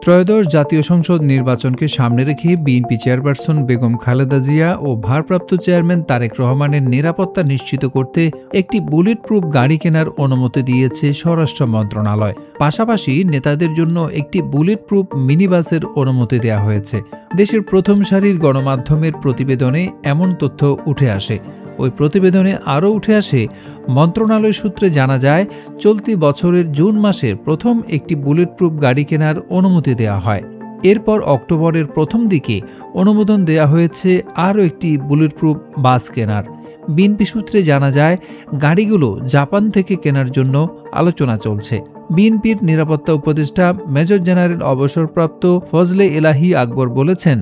ত্রয়োদশ জাতীয় সংসদ নির্বাচনকে সামনে রেখে বিএনপি চেয়ারপারসন বেগম খালেদা জিয়া ও ভারপ্রাপ্ত চেয়ারম্যান তারেক রহমানের নিরাপত্তা নিশ্চিত করতে একটি বুলেট প্রুফ গাড়ি কেনার অনুমতি দিয়েছে স্বরাষ্ট্র মন্ত্রণালয়। পাশাপাশি নেতাদের জন্য একটি বুলেট প্রুফ মিনিবাসের অনুমতি দেওয়া হয়েছে। দেশের প্রথম সারির গণমাধ্যমের প্রতিবেদনে এমন তথ্য উঠে আসে। ওই প্রতিবেদনে আরও উঠে আসে, মন্ত্রণালয় সূত্রে জানা যায়, চলতি বছরের জুন মাসের প্রথম একটি বুলেট প্রুফ গাড়ি কেনার অনুমতি দেওয়া হয়। এরপর অক্টোবরের প্রথম দিকে অনুমোদন দেওয়া হয়েছে আরও একটি বুলেট প্রুফ বাস কেনার। বিএনপি সূত্রে জানা যায়, গাড়িগুলো জাপান থেকে কেনার জন্য আলোচনা চলছে। বিএনপির নিরাপত্তা উপদেষ্টা মেজর জেনারেল অবসরপ্রাপ্ত ফজলে এলাহি আকবর বলেছেন,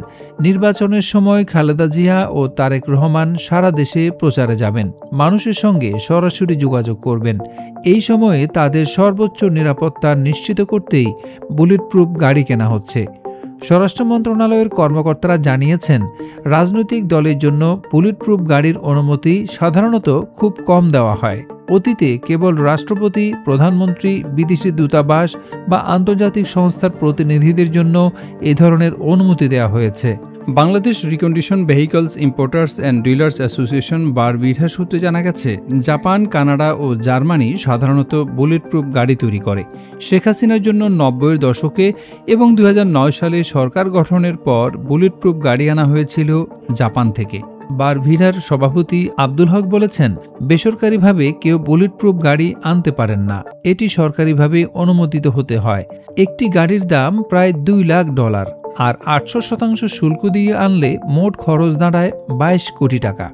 নির্বাচনের সময় খালেদা জিয়া ও তারেক রহমান সারা দেশে প্রচারে যাবেন, মানুষের সঙ্গে সরাসরি যোগাযোগ করবেন। এই সময়ে তাদের সর্বোচ্চ নিরাপত্তা নিশ্চিত করতেই বুলেট প্রুফ গাড়ি কেনা হচ্ছে। স্বরাষ্ট্র মন্ত্রণালয়ের কর্মকর্তারা জানিয়েছেন, রাজনৈতিক দলের জন্য বুলেট প্রুফ গাড়ির অনুমতি সাধারণত খুব কম দেওয়া হয়। অতীতে কেবল রাষ্ট্রপতি, প্রধানমন্ত্রী, বিদেশি দূতাবাস বা আন্তর্জাতিক সংস্থার প্রতিনিধিদের জন্য এ ধরনের অনুমতি দেওয়া হয়েছে। Bangladesh recondition vehicles importers and dealers association বারবিঢা সূত্রে জানা গেছে, জাপান, কানাডা ও জার্মানি সাধারণত বুলেট প্রুফ গাড়ি তৈরি করে। শেখ হাসিনার জন্য ৯০-এর দশকে এবং ২০০৯ সালে সরকার গঠনের পর বুলেট প্রুফ গাড়ি আনা হয়েছিল জাপান থেকে। বারভিডার সভাপতি আব্দুল হক বলেছেন, বেসরকারিভাবে কেউ বুলেট প্রুফ গাড়ি আনতে পারেন না, এটি সরকারিভাবে অনুমোদিত হতে হয়। একটি গাড়ির দাম প্রায় $2 লাখ, আর ৮০০% শুল্ক দিয়ে আনলে মোট খরচ দাঁড়ায় ২২ কোটি টাকা।